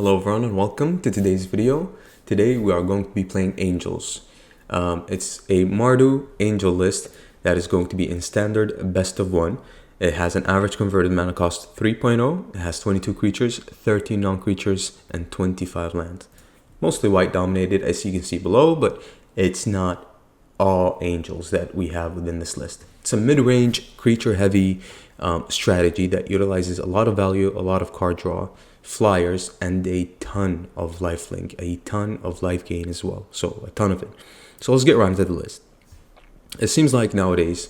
Hello everyone and welcome to today's video. Today we are going to be playing Angels. It's a Mardu Angel list that is going to be in standard best of 1. It has an average converted mana cost 3.0. It has 22 creatures, 13 non-creatures, and 25 lands. Mostly white dominated as you can see below, but it's not all Angels that we have within this list. It's a mid-range creature heavy strategy that utilizes a lot of value, a lot of card draw, flyers, and a ton of lifelink, a ton of life gain as well. So a ton of it. So let's get right into the list. It seems like nowadays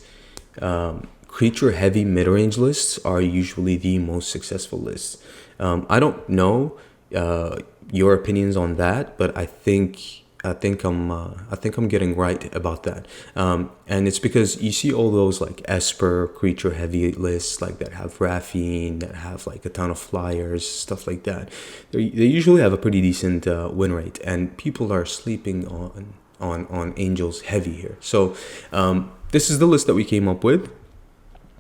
creature heavy mid-range lists are usually the most successful lists. I don't know your opinions on that, but I think I'm getting right about that. And it's because you see all those like Esper creature heavy lists like that have Raffine, that have like a ton of flyers, stuff like that. They usually have a pretty decent win rate, and people are sleeping on Angels heavy here. So this is the list that we came up with.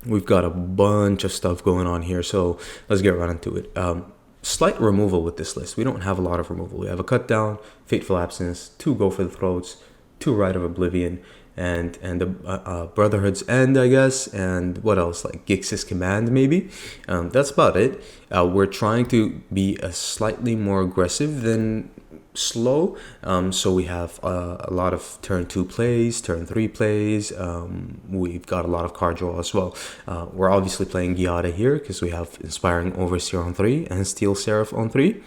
We've got a bunch of stuff going on here, so let's get right into it. Slight removal with this list. We don't have a lot of removal. We have a cut down, Fateful Absence, 2 Go for the Throats, 2 Rite of Oblivion, and the Brotherhood's End, I guess, and what else, like Gix's Command maybe. That's about it. We're trying to be a slightly more aggressive than slow, so we have a lot of turn 2 plays, turn 3 plays. We've got a lot of card draw as well. We're obviously playing Giada here because we have Inspiring Overseer on 3 and Steel Seraph on 3.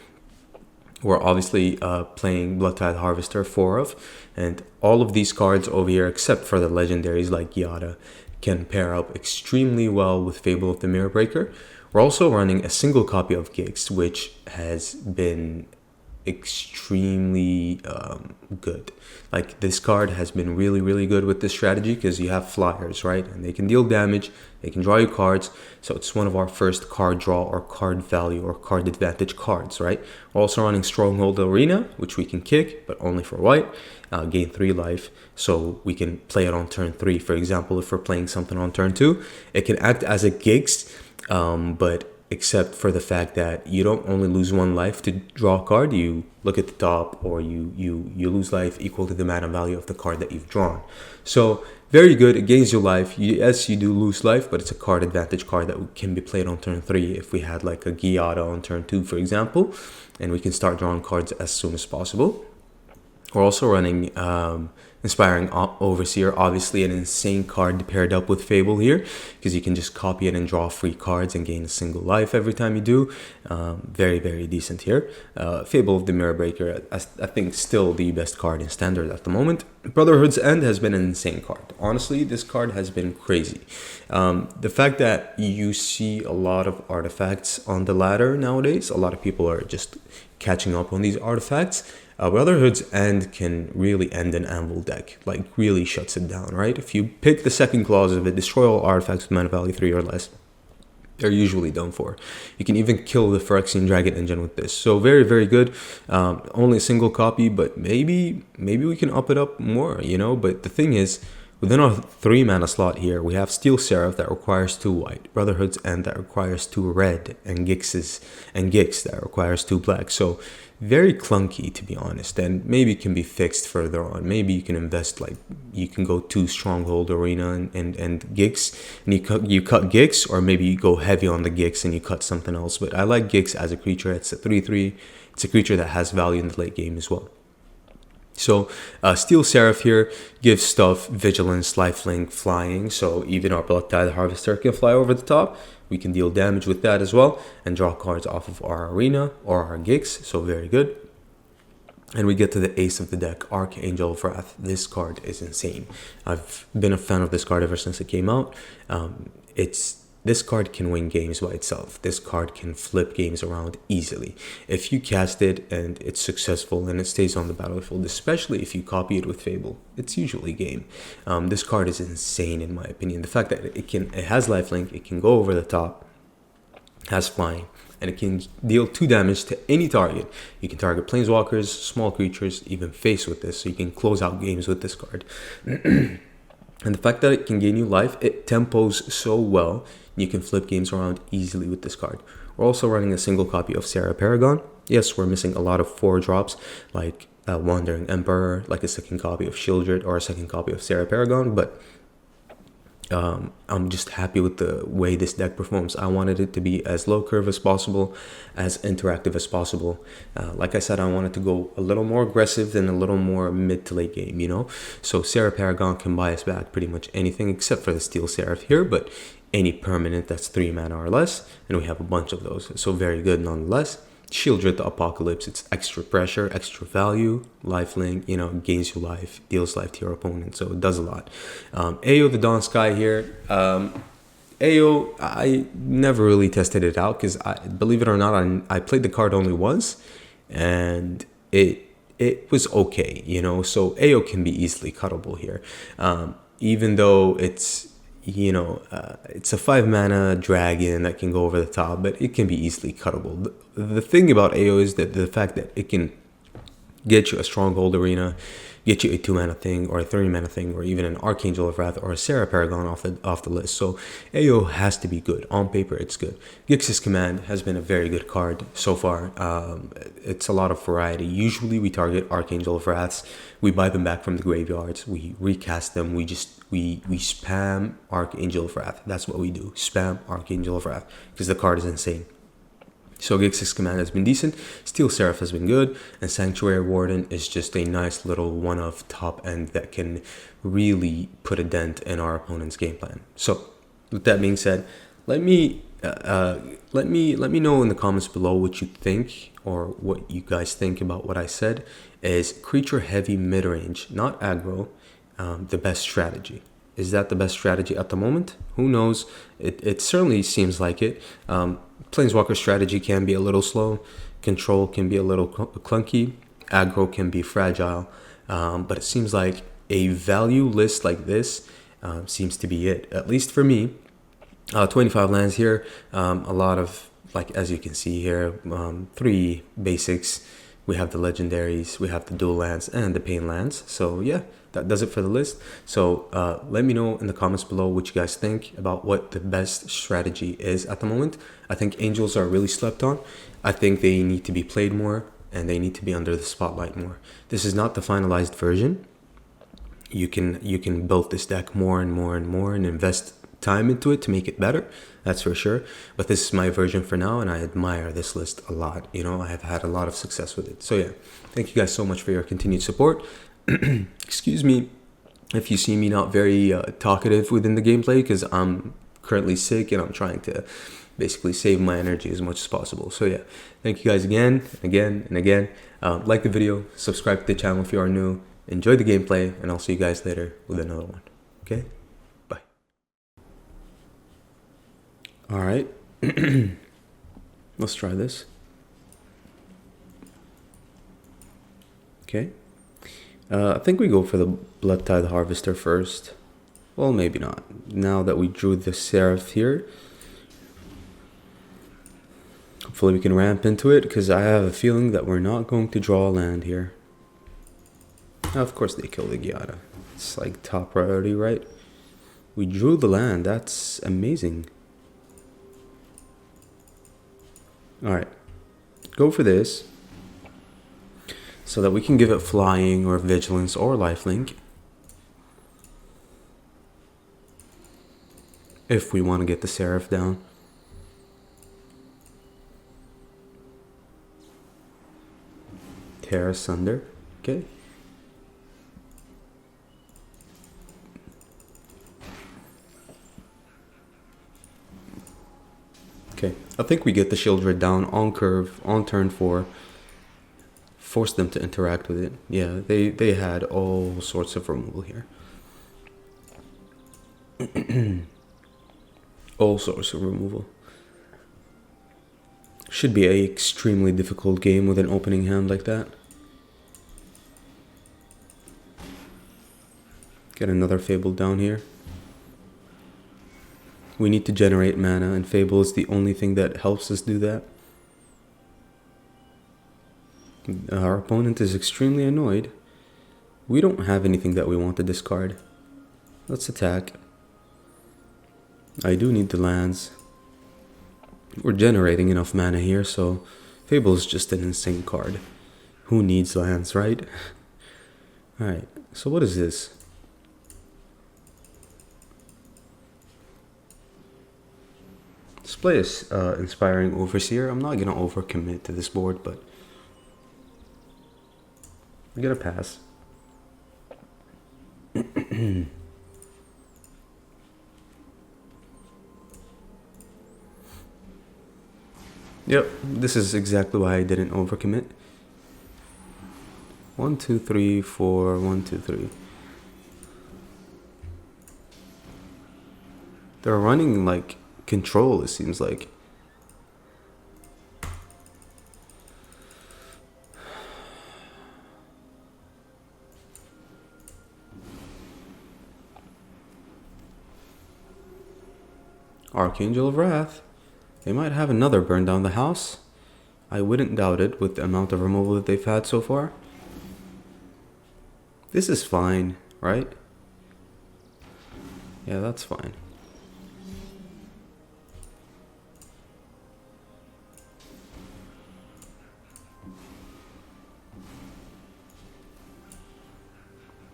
We're obviously playing Bloodtide Harvester 4 of, and all of these cards over here except for the legendaries like Giada can pair up extremely well with Fable of the Mirror Breaker. We're also running a single copy of Gix, which has been extremely good. Like, this card has been really good with this strategy because you have flyers, right, and they can deal damage, they can draw you cards, so it's one of our first card draw or card value or card advantage cards, right? We're also running Stronghold Arena, which we can kick but only for white, gain 3 life, so we can play it on turn 3. For example, if we're playing something on turn 2, it can act as a Gix, but except for the fact that you don't only lose 1 life to draw a card, you look at the top, or you lose life equal to the mana value of the card that you've drawn. So very good. It gains your life. Yes, you do lose life, but it's a card advantage card that can be played on turn 3 if we had like a Giada on turn 2, for example, and we can start drawing cards as soon as possible. We're also running Inspiring Overseer, obviously an insane card paired up with Fable here, because you can just copy it and draw free cards and gain a single life every time you do. Very decent here. Fable of the Mirror Breaker, I think still the best card in standard at the moment. Brotherhood's End has been an insane card. Honestly, this card has been crazy. The fact that you see a lot of artifacts on the ladder nowadays, a lot of people are just catching up on these artifacts. Brotherhood's End can really end an Anvil deck, like really shuts it down, right? If you pick the second clause of it, destroy all artifacts with mana value 3 or less, they're usually done for. You can even kill the Phyrexian Dragon Engine with this. So very good. Only a single copy, but maybe we can up it up more, you know? But the thing is, within our 3 mana slot here, we have Steel Seraph that requires 2 white, Brotherhood's End that requires 2 red, and Gix that requires 2 black. So very clunky, to be honest, and maybe it can be fixed further on. Maybe you can invest, like, you can go 2 Stronghold Arena and Gix, and you cut Gix, or maybe you go heavy on the Gix and you cut something else. But I like Gix as a creature. It's a 3/3. It's a creature that has value in the late game as well. So Steel Seraph here gives stuff vigilance, lifelink, flying, so even our Bloodtide Harvester can fly over the top. We can deal damage with that as well and draw cards off of our Arena or our Gix, so very good. And we get to the ace of the deck, Archangel of Wrath. This card is insane. I've been a fan of this card ever since it came out. This card can win games by itself. This card can flip games around easily. If you cast it and it's successful and it stays on the battlefield, especially if you copy it with Fable, it's usually game. This card is insane in my opinion. The fact that it has lifelink, it can go over the top, has flying, and it can deal 2 damage to any target. You can target planeswalkers, small creatures, even face with this, so you can close out games with this card. And the fact that it can gain you life, it tempos so well, you can flip games around easily with this card. We're also running a single copy of Sarah Paragon. Yes, we're missing a lot of 4-drops, like Wandering Emperor, like a second copy of Shieldred, or a second copy of Sarah Paragon, but I'm just happy with the way this deck performs. I wanted it to be as low curve as possible, as interactive as possible. Like I said, I wanted to go a little more aggressive than a little more mid to late game, you know? So Sarah Paragon can buy us back pretty much anything except for the Steel Seraph here, but any permanent that's 3 mana or less, and we have a bunch of those. So very good nonetheless. Shieldred the Apocalypse, it's extra pressure, extra value, lifelink, you know, gains you life, deals life to your opponent, so it does a lot. Ayo the Dawn Sky here. Ayo, I never really tested it out because, believe it or not, I played the card only once, and it was okay, you know. So Ayo can be easily cuttable here, even though it's, you know, it's a 5 mana dragon that can go over the top, but it can be easily cuttable. The thing about Ayo is that the fact that it can get you a Stronghold Arena, get you a 2 mana thing, or a 3 mana thing, or even an Archangel of Wrath, or a Sarah Paragon off the list. So Ayo has to be good. On paper, it's good. Gix's Command has been a very good card so far. It's a lot of variety. Usually we target Archangel of Wraths, we buy them back from the graveyards, we recast them, we spam Archangel of Wrath. That's what we do. Spam Archangel of Wrath, because the card is insane. So Gix's Command has been decent, Steel Seraph has been good, and Sanctuary Warden is just a nice little one-of top end that can really put a dent in our opponent's game plan. So with that being said, let me know in the comments below what you think, or what you guys think about what I said. Is creature heavy mid-range, not aggro, the best strategy? Is that the best strategy at the moment? Who knows? It certainly seems like it. Planeswalker strategy can be a little slow. Control can be a little clunky. Aggro can be fragile. But it seems like a value list like this seems to be it, at least for me. 25 lands here. A lot of, like, as you can see here, 3 basics. We have the legendaries, we have the dual lands, and the pain lands. So yeah, that does it for the list. So let me know in the comments below what you guys think about what the best strategy is at the moment. I think angels are really slept on. I think they need to be played more, and they need to be under the spotlight more. This is not the finalized version. You can build this deck more and more and more, and invest time into it to make it better, that's for sure. But this is my version for now, and I admire this list a lot. You know, I have had a lot of success with it. So yeah, thank you guys so much for your continued support. Excuse me if you see me not very talkative within the gameplay, because I'm currently sick and I'm trying to basically save my energy as much as possible. So yeah, thank you guys again and again and again. Like the video, subscribe to the channel if you are new, enjoy the gameplay, and I'll see you guys later with another one. Okay, bye. All right, let's try this. Okay, I think we go for the Blood Tide Harvester first. Well, maybe not. Now that we drew the Seraph here, hopefully we can ramp into it, because I have a feeling that we're not going to draw a land here. Now, of course they kill the Giada. It's like top priority, right? We drew the land. That's amazing. Alright, go for this, so that we can give it flying or vigilance or lifelink, if we want to get the Seraph down. Tear asunder. Okay. Okay, I think we get the Shieldred down on curve, on turn 4. Force them to interact with it. Yeah, they had all sorts of removal here. All sorts of removal. Should be a extremely difficult game with an opening hand like that. Get another Fable down here. We need to generate mana, and Fable is the only thing that helps us do that. Our opponent is extremely annoyed. We don't have anything that we want to discard. Let's attack. I do need the lands. We're generating enough mana here, so Fable is just an insane card. Who needs lands, right? Alright, so what is this? Let's play this Inspiring Overseer. I'm not gonna overcommit to this board, but we're gonna pass. Yep, this is exactly why I didn't overcommit. 1, 2, 3, 4, 1, 2, 3. They're running like control, it seems like. Archangel of Wrath. They might have another burn down the house. I wouldn't doubt it with the amount of removal that they've had so far. This is fine, right? Yeah, that's fine.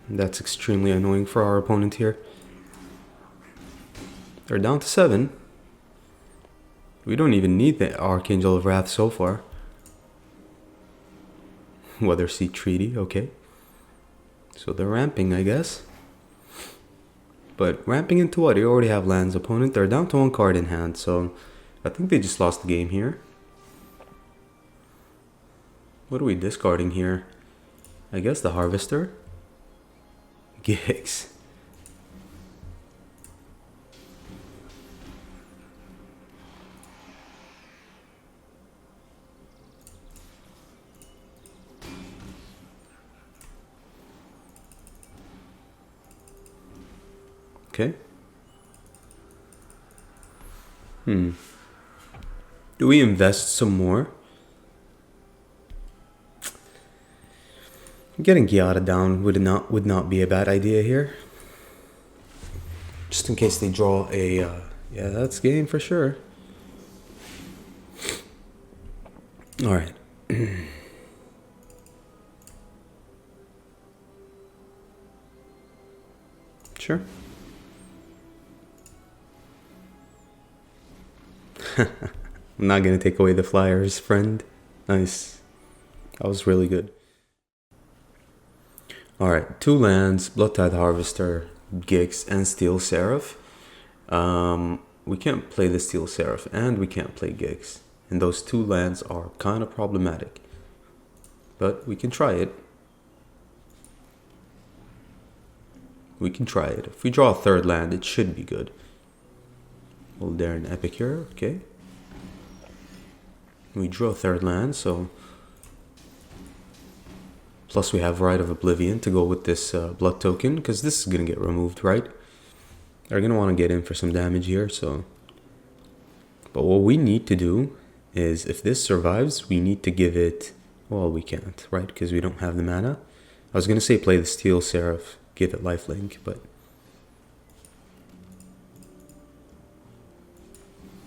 That's extremely annoying for our opponent here. They're down to 7. We don't even need the Archangel of Wrath so far. Weather Seat Treaty, okay. So they're ramping, I guess. But ramping into what? They already have lands. Opponent, they're down to 1 card in hand, so I think they just lost the game here. What are we discarding here? I guess the Harvester. Gigs. Okay. Do we invest some more? Getting Giada down would not be a bad idea here. Just in case they draw a yeah, that's game for sure. All right. Sure. I'm not gonna take away the flyers, friend. Nice. That was really good. Alright, 2 lands, Bloodtide Harvester, Gix, and Steel Seraph. We can't play the Steel Seraph, and we can't play Gix. And those 2 lands are kind of problematic. But we can try it. We can try it. If we draw a 3rd land, it should be good. Well, they're an Epicure, okay. We drew a 3rd land, so... Plus we have Rite of Oblivion to go with this blood token, because this is going to get removed, right? They're going to want to get in for some damage here, so... But what we need to do is, if this survives, we need to give it... Well, we can't, right? Because we don't have the mana. I was going to say play the Steel Seraph, give it lifelink, but...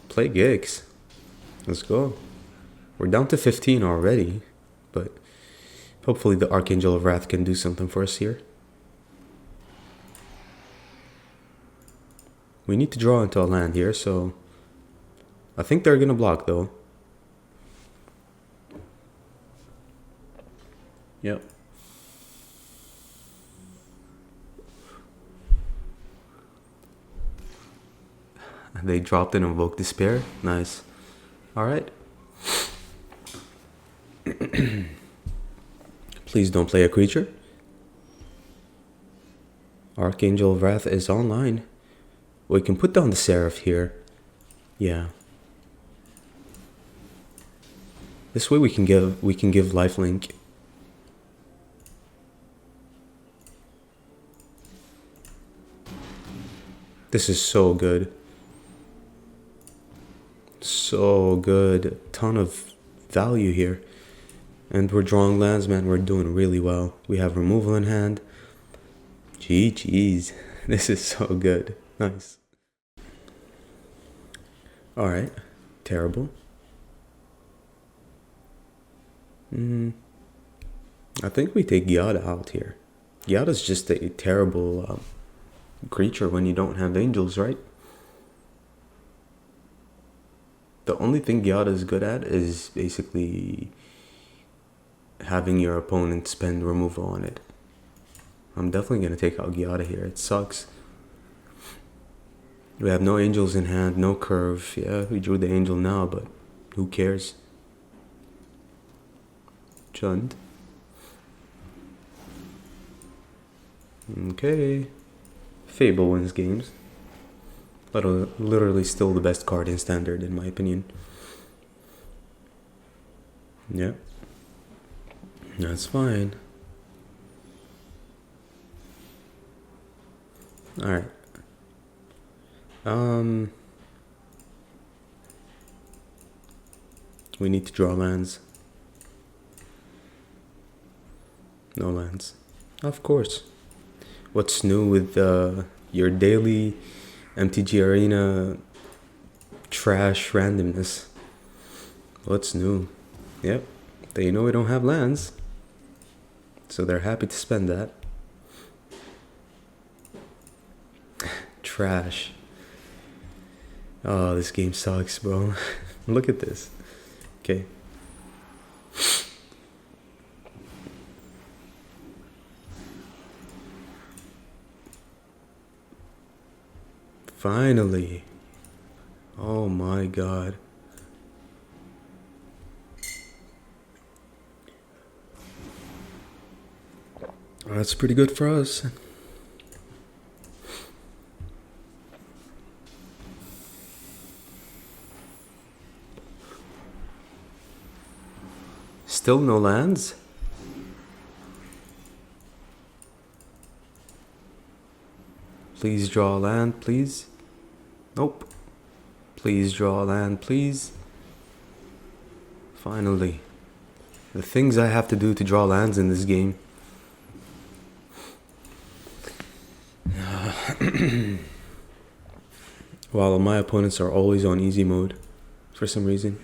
Play Gix. Let's go. We're down to 15 already, but... Hopefully the Archangel of Wrath can do something for us here. We need to draw into a land here, so... I think they're gonna block, though. Yep. They dropped an Invoke Despair. Nice. Alright. Please don't play a creature. Archangel of Wrath is online. We can put down the Seraph here. Yeah. This way we can give lifelink. This is so good. So good. Ton of value here. And we're drawing lands, man. We're doing really well. We have removal in hand. GG's. This is so good. Nice. Alright. Terrible. I think we take Gyada out here. Gyada's just a terrible creature when you don't have angels, right? The only thing Gyada is good at is basically having your opponent spend removal on it. I'm definitely going to take out Gyada here. It sucks. We have no angels in hand, no curve. Yeah, we drew the angel now, but who cares? Chund. Okay. Fable wins games. Literally still the best card in Standard, in my opinion. Yeah. That's fine. Alright. We need to draw lands. No lands. Of course. What's new with your daily MTG Arena trash randomness? What's new? Yep. They know we don't have lands, so they're happy to spend that. Trash. Oh, this game sucks, bro. Look at this. Okay. Finally. Oh my god. That's pretty good for us. Still no lands? Please draw a land, please. Nope. Please draw a land, please. Finally. The things I have to do to draw lands in this game. While my opponents are always on easy mode for some reason.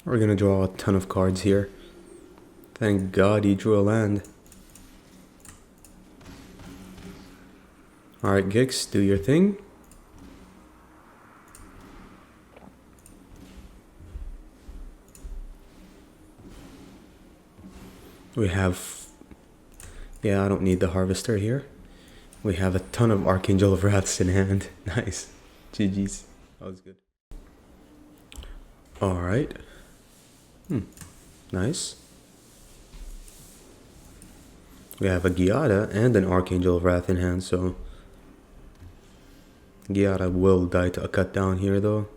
We're gonna draw a ton of cards here. Thank God he drew a land. Alright, Gix, do your thing. We have... Yeah, I don't need the Harvester here. We have a ton of Archangel of Wraths in hand. Nice. GG's. That was good. Alright. Nice. We have a Gyada and an Archangel of Wrath in hand, so... Gyada will die to a cut down here, though.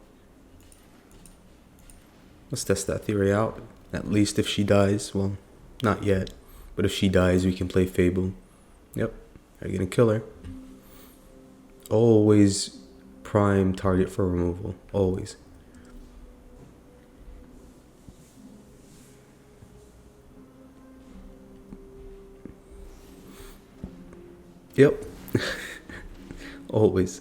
Let's test that theory out. At least if she dies. Well, not yet. But if she dies, we can play Fable. Yep. Are you gonna kill her? Always prime target for removal. Always. Yep. Always.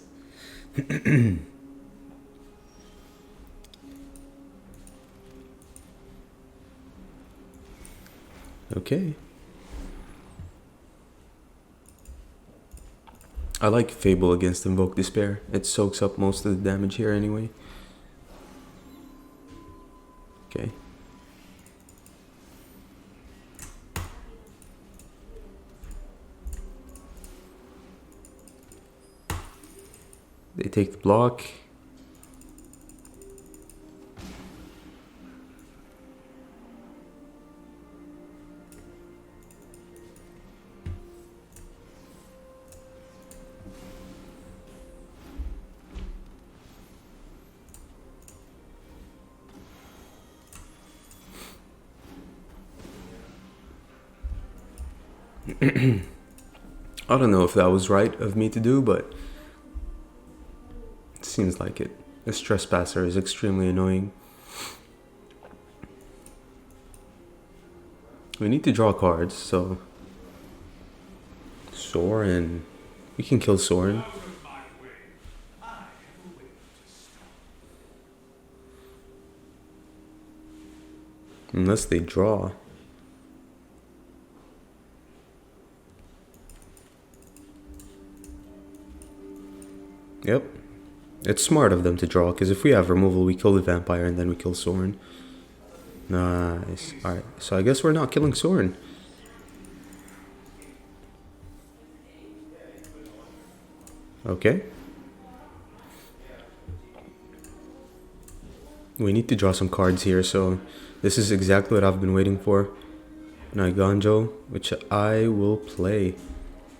Okay. I like Fable against Invoke Despair. It soaks up most of the damage here anyway. Okay. They take the block. I don't know if that was right of me to do, but it seems like it. This trespasser is extremely annoying. We need to draw cards, so Soren. We can kill Soren. Unless they draw. Yep. It's smart of them to draw, because if we have removal, we kill the vampire and then we kill Soren. Nice. Alright, so I guess we're not killing Soren. Okay. We need to draw some cards here, so this is exactly what I've been waiting for. Naiganjo, which I will play.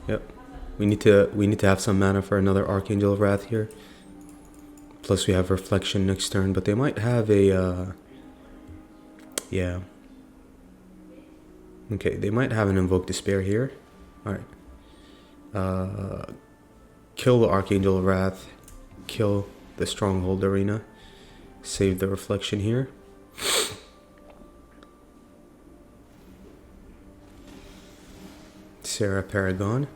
Yep. We need to have some mana for another Archangel of Wrath here. Plus we have Reflection next turn, but they might have a yeah. Okay, they might have an Invoke Despair here. Alright. Kill the Archangel of Wrath. Kill the Stronghold Arena. Save the Reflection here. Sarah Paragon.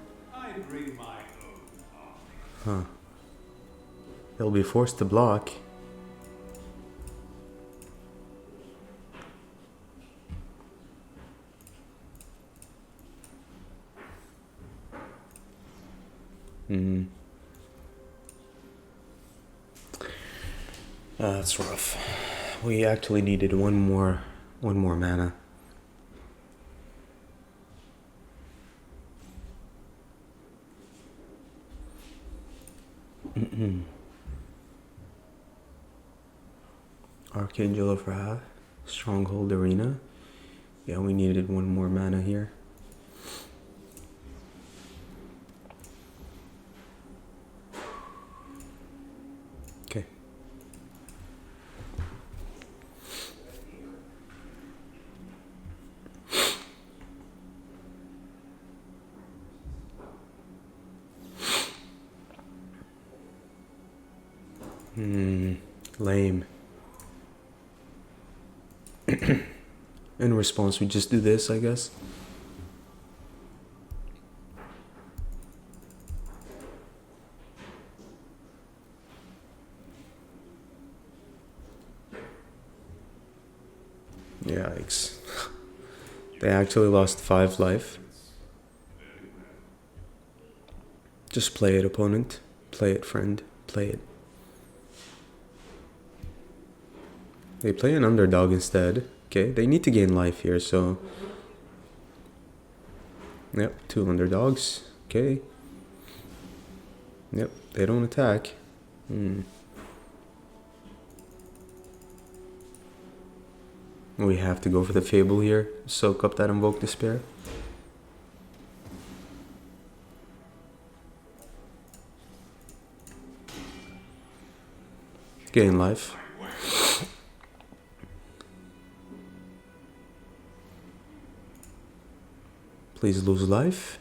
Huh. They'll be forced to block. That's rough. We actually needed one more mana. Archangel of Wrath, Stronghold Arena. Yeah, we needed one more mana here. Okay. Lame. In response, we just do this, I guess. Yikes. They actually lost 5 life. Just play it, opponent. Play it, friend. Play it. They play an underdog instead. Okay, they need to gain life here, so... Yep, 2 underdogs. Okay. Yep, they don't attack. We have to go for the Fable here. Soak up that Invoke Despair. Gain life. Please lose life.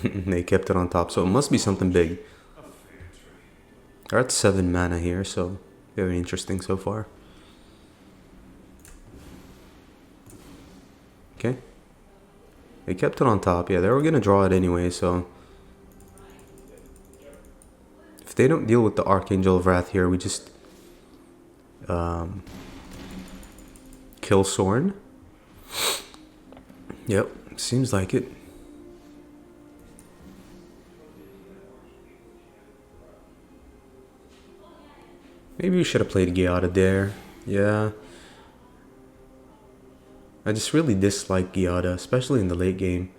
They kept it on top, so it must be something big. They're at 7 mana here, so very interesting so far. Okay. They kept it on top. Yeah, they were gonna draw it anyway, so... If they don't deal with the Archangel of Wrath here, we just... kill Soren. Yep, seems like it. Maybe we should have played Giada there. Yeah. I just really dislike Giada, especially in the late game.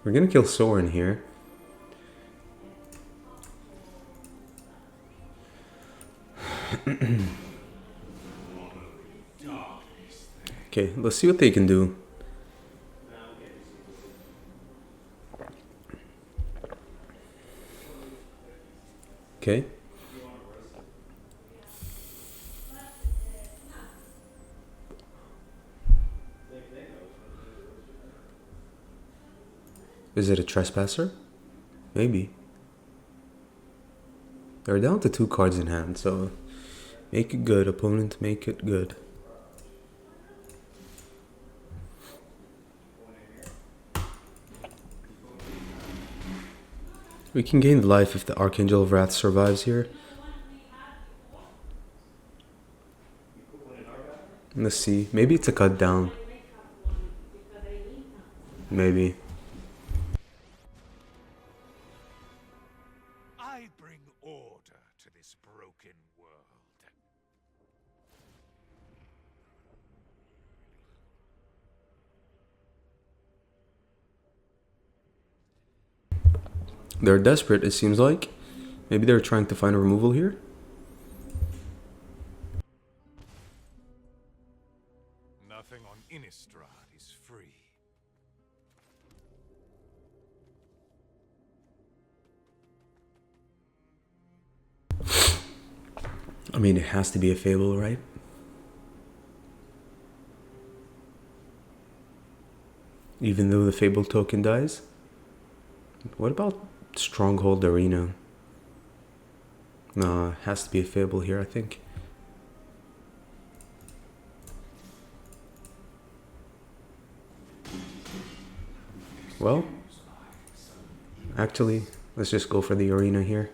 We're gonna kill Soren here. Okay, let's see what they can do. Okay. Is it a trespasser? Maybe. They're down to 2 cards in hand, so make it good, opponent, make it good. We can gain life if the Archangel of Wrath survives here. Let's see. Maybe it's a cut down. Maybe. I bring order to this broken world. They're desperate, it seems like. Maybe they're trying to find a removal here. Nothing on Innistrad is free. I mean, it has to be a Fable, right? Even though the Fable token dies? What about Stronghold Arena? No, it has to be a Fable here, I think. Well, actually, let's just go for the Arena here.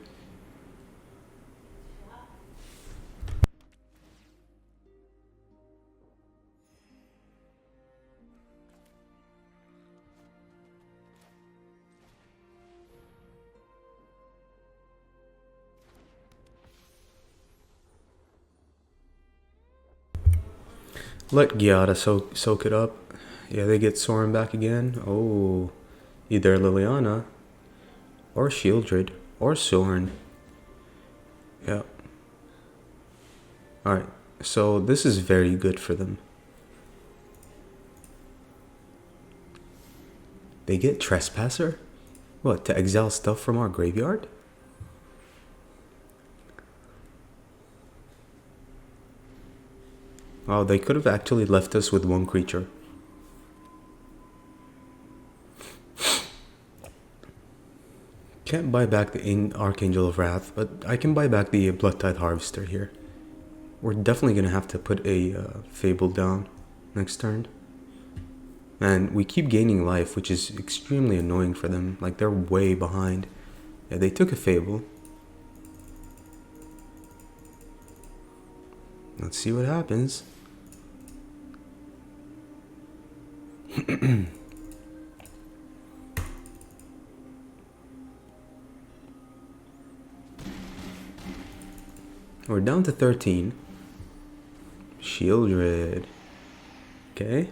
Let Giada soak it up. Yeah, they get Soren back again. Oh, either Liliana or Shieldred or Soren. Yeah. Alright, so this is very good for them. They get Trespasser? What, to exile stuff from our graveyard? Oh, they could have actually left us with 1 creature. Can't buy back the Archangel of Wrath, but I can buy back the Bloodtide Harvester here. We're definitely going to have to put a Fable down next turn. And we keep gaining life, which is extremely annoying for them. Like, they're way behind. Yeah, they took a Fable. Let's see what happens. We're down to 13. Shieldred. Okay.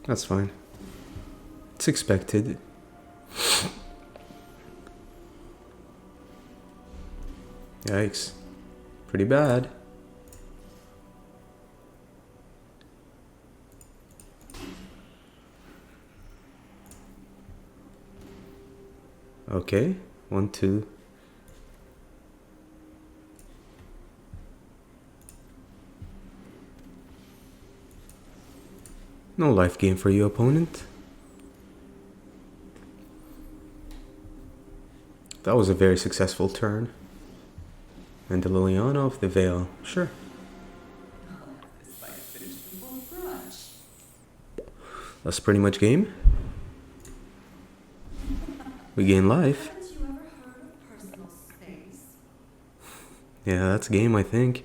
That's fine. It's expected. Yikes. Pretty bad. Okay. 1, 2. No life gain for you, opponent. That was a very successful turn. And the Liliana of the Veil. Sure. That's pretty much game. We gain life. Haven't you ever heard of personal space? Yeah, that's game, I think.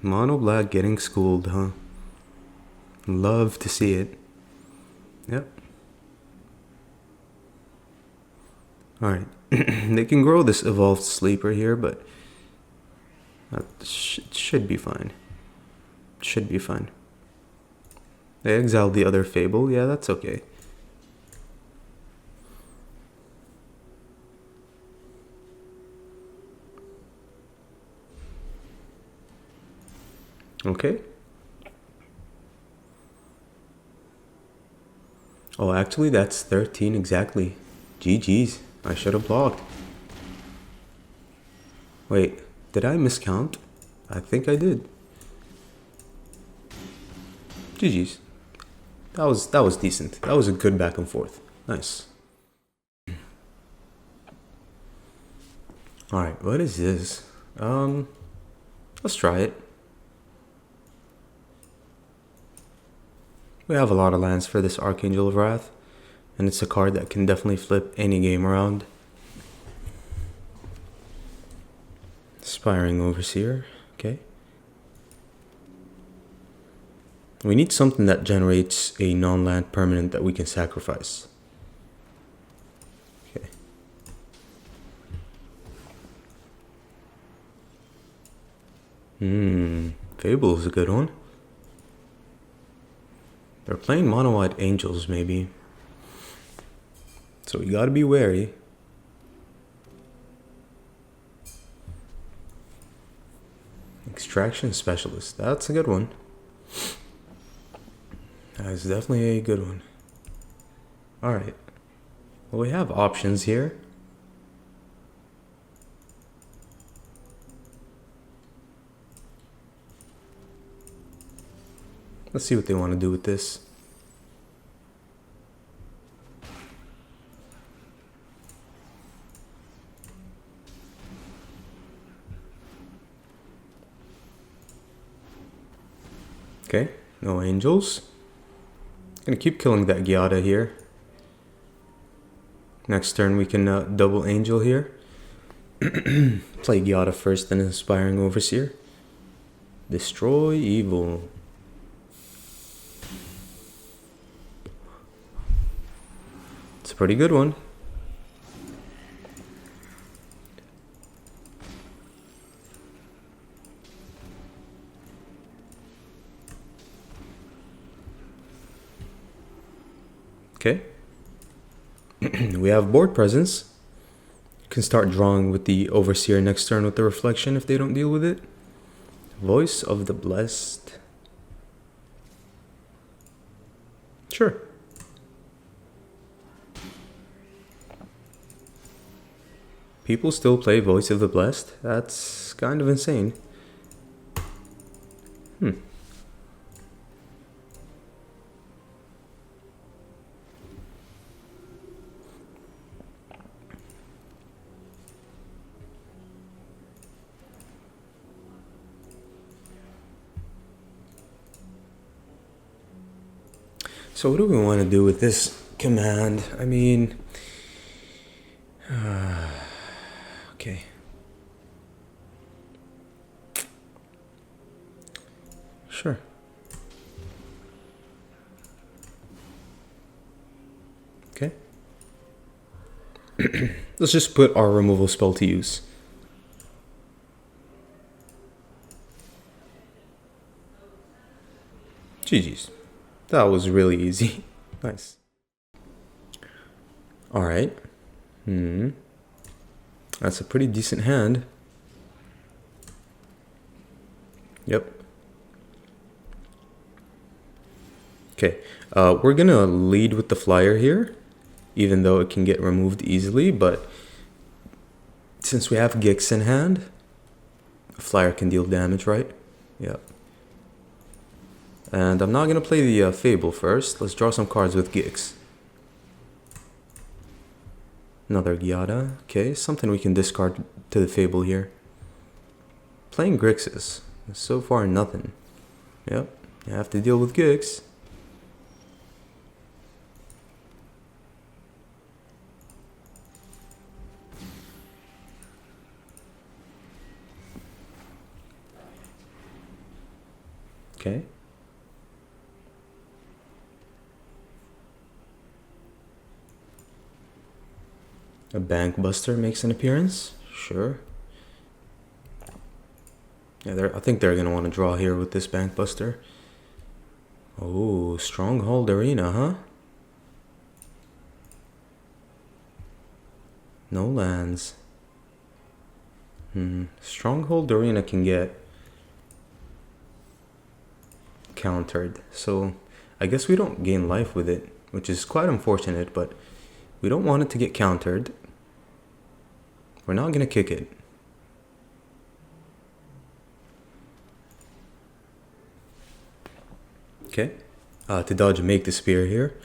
Mono Black getting schooled, huh? Love to see it. Yep. Alright. They can grow this evolved sleeper here, but that should be fine. Should be fine. They exiled the other Fable. Yeah, that's okay. Okay. Oh, actually, that's 13 exactly. GG's. I should have blocked. Wait, did I miscount? I think I did. GG's. That was decent. That was a good back and forth. Nice. Alright, what is this? Let's try it. We have a lot of lands for this Archangel of Wrath, and it's a card that can definitely flip any game around. Aspiring Overseer, okay. We need something that generates a non-land permanent that we can sacrifice. Okay. Fable is a good one. They're playing mono-white angels, maybe. So we gotta be wary. Extraction Specialist. That's a good one. That is definitely a good one. Alright. Well, we have options here. Let's see what they want to do with this. Okay, no angels. Gonna keep killing that Gyada here. Next turn we can double angel here. Play Gyada first, then Inspiring Overseer. Destroy evil. It's a pretty good one. Okay. We have board presence. You can start drawing with the Overseer next turn with the Reflection if they don't deal with it. Voice of the Blessed. Sure. People still play Voice of the Blessed? That's kind of insane. So what do we want to do with this command? I mean, okay. Sure. Okay. Let's just put our removal spell to use. GG's. That was really easy. Nice. Alright. That's a pretty decent hand. Yep. Okay. We're gonna lead with the flyer here, even though it can get removed easily, but since we have Gix in hand, a flyer can deal damage, right? Yep. And I'm not going to play the Fable first. Let's draw some cards with Gix. Another Gyada. Okay, something we can discard to the Fable here. Playing Grixis. So far, nothing. Yep, you have to deal with Gix. Okay. A Bank Buster makes an appearance. Sure. Yeah, I think they're gonna want to draw here with this Bank Buster. Oh, Stronghold Arena, huh? No lands. Stronghold Arena can get countered, so I guess we don't gain life with it, which is quite unfortunate, but we don't want it to get countered. We're not gonna kick it. Okay, to dodge a Make the Spear here.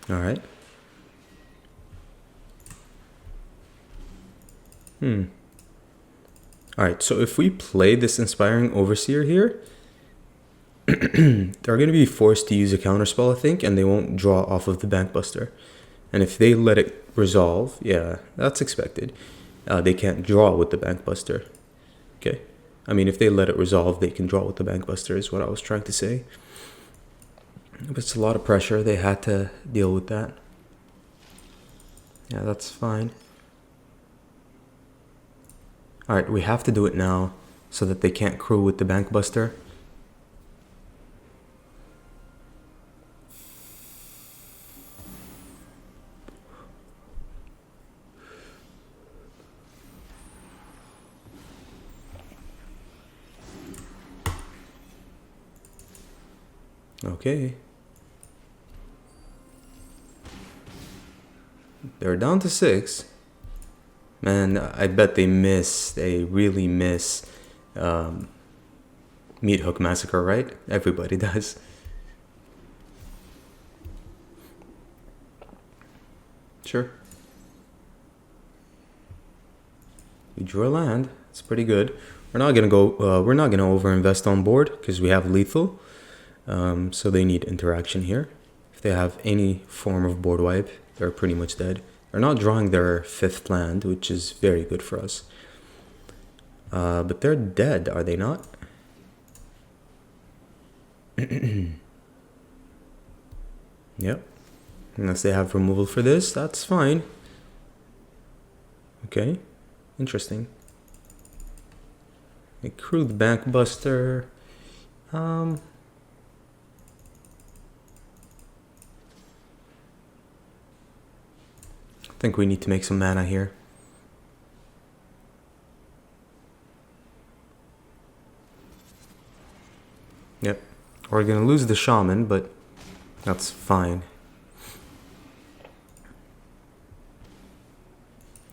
Alright. Alright, so if we play this Inspiring Overseer here, they're going to be forced to use a counterspell, I think, and they won't draw off of the Bankbuster. And if they let it resolve, yeah, that's expected. They can't draw with the Bankbuster. Okay? I mean, if they let it resolve, they can draw with the Bankbuster, is what I was trying to say. But it's a lot of pressure. They had to deal with that. Yeah, that's fine. Alright, we have to do it now so that they can't crew with the Bankbuster. Okay. They're down to 6. Man, I bet they miss. They really miss Meat Hook Massacre, right? Everybody does. Sure. We drew a land. It's pretty good. We're not gonna go. We're not gonna overinvest on board because we have lethal. So they need interaction here. If they have any form of board wipe, they're pretty much dead. They're not drawing their 5th land, which is very good for us. But they're dead, are they not? Yep. Unless they have removal for this, that's fine. Okay. Interesting. They crew the Bankbuster. I think we need to make some mana here. Yep. We're gonna lose the Shaman, but that's fine.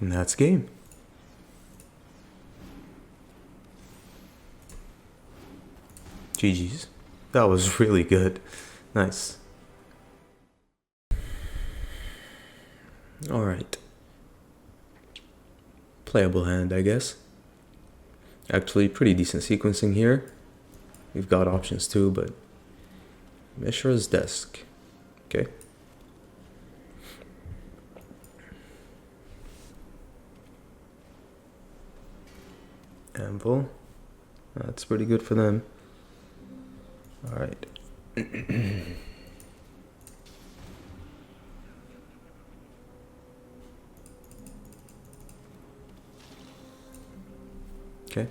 And that's game. GG's. That was really good. Nice. Alright. Playable hand, I guess. Actually, pretty decent sequencing here. We've got options too, but Mishra's Desk. Okay. Anvil. That's pretty good for them. Alright. Okay.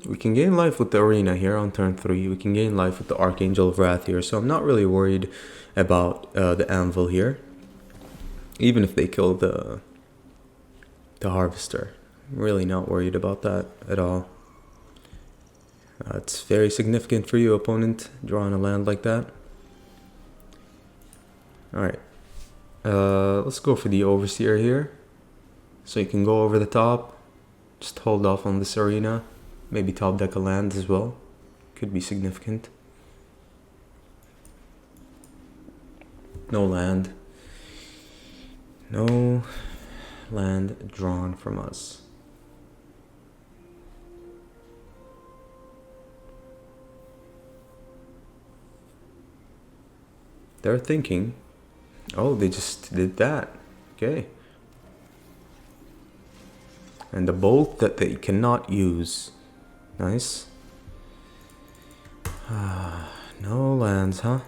We can gain life with the Arena here on turn 3. We can gain life with the Archangel of Wrath here, so I'm not really worried about the Anvil here. Even if they kill the Harvester. I'm really not worried about that at all. It's very significant for you, opponent, drawing a land like that. Alright. Let's go for the Overseer here. So you can go over the top. Just hold off on this Arena. Maybe top deck a land as well. Could be significant. No land. No land drawn from us. They're thinking. Oh, they just did that. Okay. And the bolt that they cannot use. Nice. No lands, huh?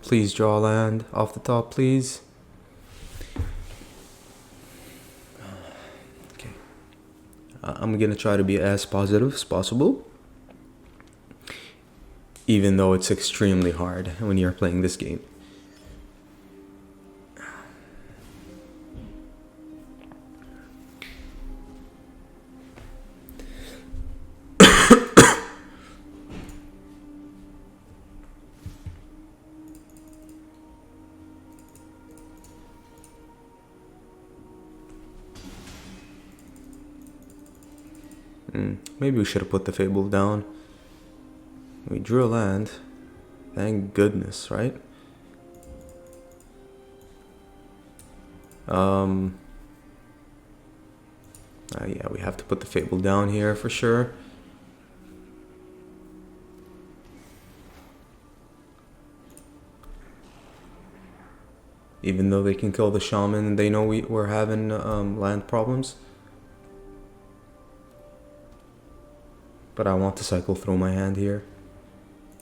Please draw land off the top, please. Okay. I'm gonna try to be as positive as possible, even though it's extremely hard when you're playing this game. Maybe we should have put the Fable down. We drew a land. Thank goodness, right? Yeah, we have to put the Fable down here for sure. Even though they can kill the shaman, they know we're having land problems. But I want to cycle through my hand here.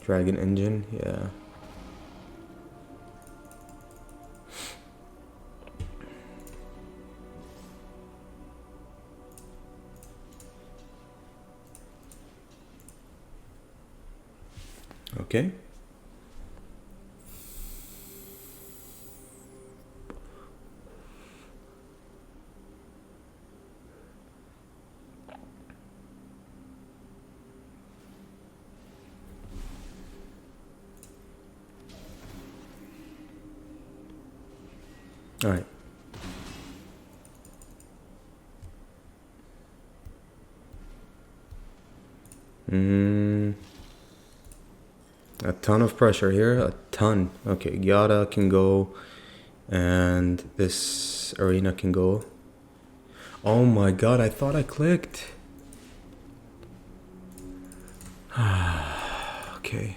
Dragon Engine, yeah. Okay. All right. A ton of pressure here, a ton. Okay, Gyata can go, and this arena can go. Oh my god, I thought I clicked. Okay.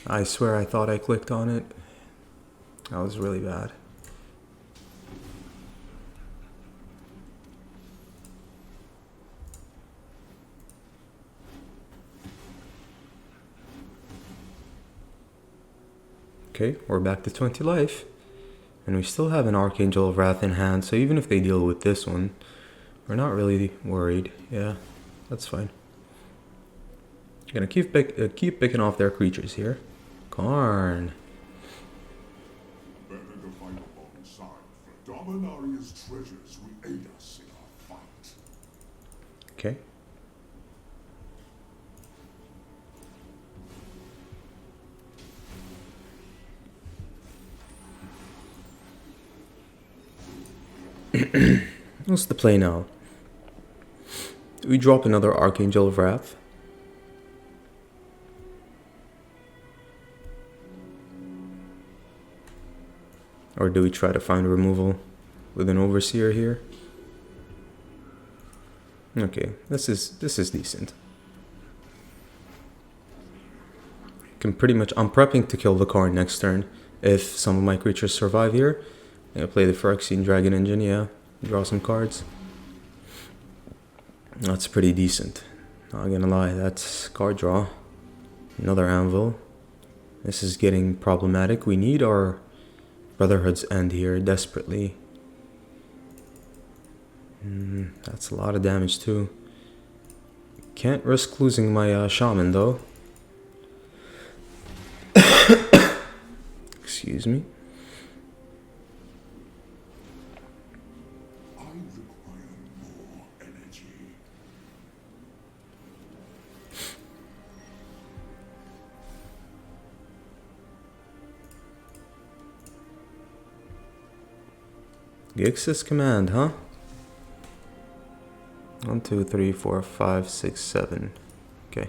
I swear I thought I clicked on it. That was really bad. Okay, we're back to 20 life. And we still have an Archangel of Wrath in hand, so even if they deal with this one, we're not really worried. Yeah, that's fine. Gonna keep picking off their creatures here. Karn. Better to fight alongside, for Dominaria's treasures will aid us in our fight. Okay. What's the play now? Do we drop another Archangel of Wrath? Or do we try to find removal with an Overseer here? Okay, this is decent. Can pretty much, I'm prepping to kill the Karn next turn if some of my creatures survive here. I'm gonna play the Phyrexian Dragon Engine, yeah. Draw some cards. That's pretty decent. Not gonna lie, that's card draw. Another Anvil. This is getting problematic. We need our Brotherhood's End here desperately. That's a lot of damage too. Can't risk losing my shaman though. Excuse me. I require more energy. Gix's command, huh? 1, 2, 3, 4, 5, 6, 7. Okay.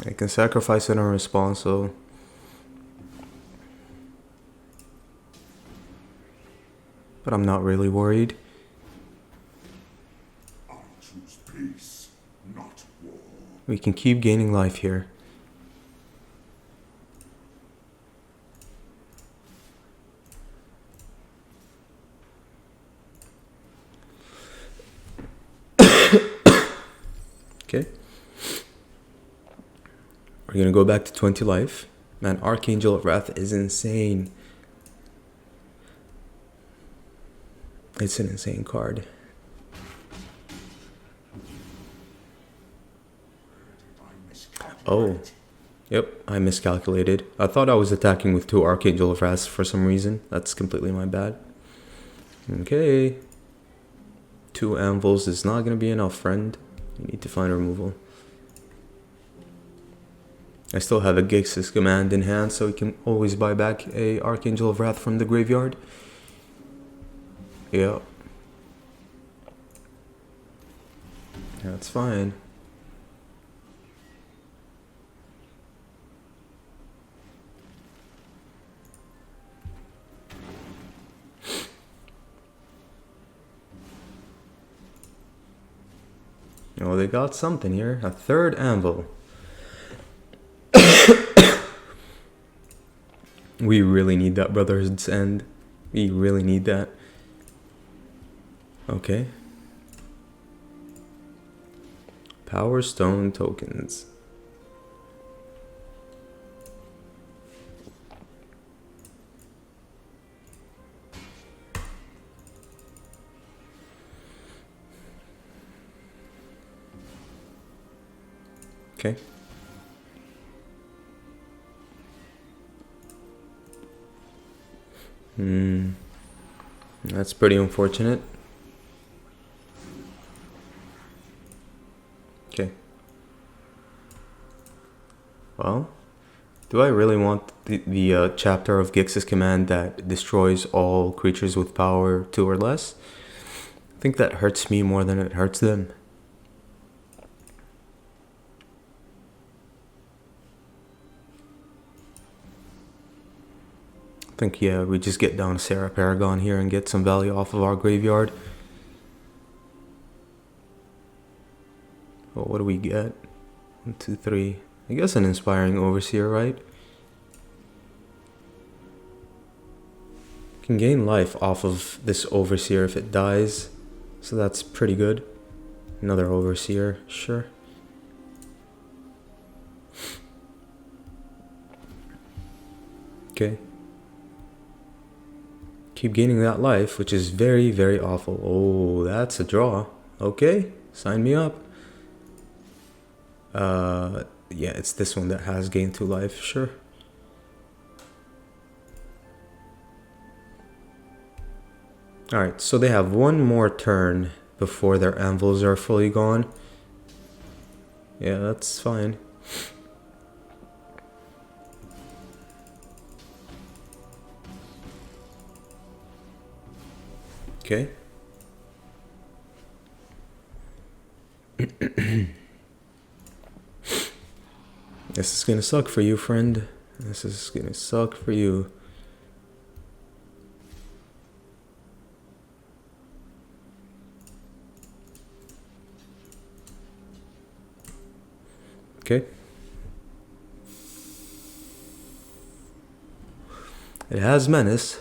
I can sacrifice it in response, so but I'm not really worried. I choose peace, not war. We can keep gaining life here. Okay. We're gonna go back to 20 life. Man, Archangel of Wrath is insane. It's an insane card. Oh. Yep, I miscalculated. I thought I was attacking with 2 Archangel of Wrath for some reason. That's completely my bad. Okay. 2 anvils is not gonna be enough, friend. You need to find removal. I still have a Gix's command in hand, so we can always buy back a Archangel of Wrath from the graveyard. Yeah. That's fine. Oh, they got something here. A 3rd anvil. We really need that Brotherhood's End. We really need that. Okay. Power Stone tokens. Okay. That's pretty unfortunate. Okay. Well, do I really want the chapter of Gix's command that destroys all creatures with power 2 or less? I think that hurts me more than it hurts them. I think, yeah, we just get down to Sarah Paragon here and get some value off of our graveyard. Well, what do we get? 1, 2, 3. I guess an Inspiring Overseer, right? Can gain life off of this Overseer if it dies, so that's pretty good. Another Overseer, sure. Okay. Keep gaining that life, which is very, very awful. Oh, that's a draw. Okay, sign me up. Yeah, it's this one that has gained 2 life, sure. Alright, so they have 1 more turn before their anvils are fully gone. Yeah, that's fine. Okay. This is gonna suck for you, friend. This is gonna suck for you. Okay. It has menace.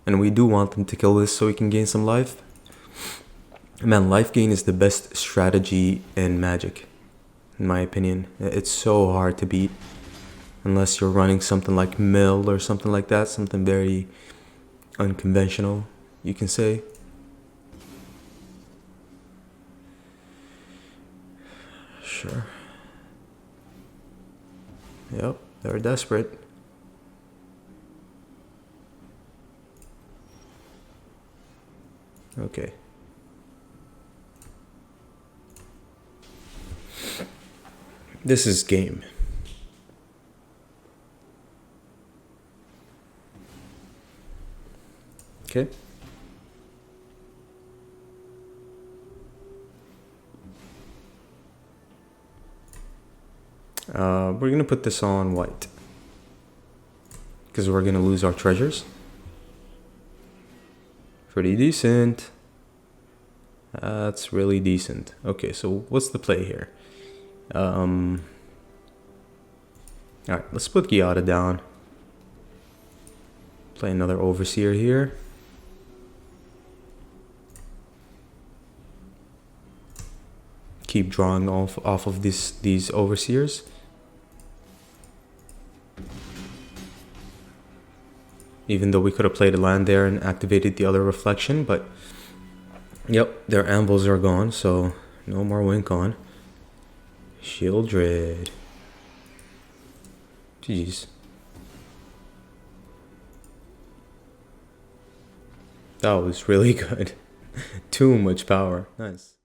And we do want them to kill this so we can gain some life. Man, life gain is the best strategy in Magic, in my opinion. It's so hard to beat. Unless you're running something like Mill or something like that. Something very unconventional, you can say. Sure. Yep, they're desperate. Okay. This is game. Okay. We're gonna put this on white because we're gonna lose our treasures. pretty decent. That's really decent. Okay, so what's the play here? Alright, let's put Giada down. Play another Overseer here. Keep drawing off of these Overseers. Even though we could have played a land there and activated the other reflection, but yep, their anvils are gone, so no more Wink on. Shieldred. Jeez. That was really good. Too much power. Nice.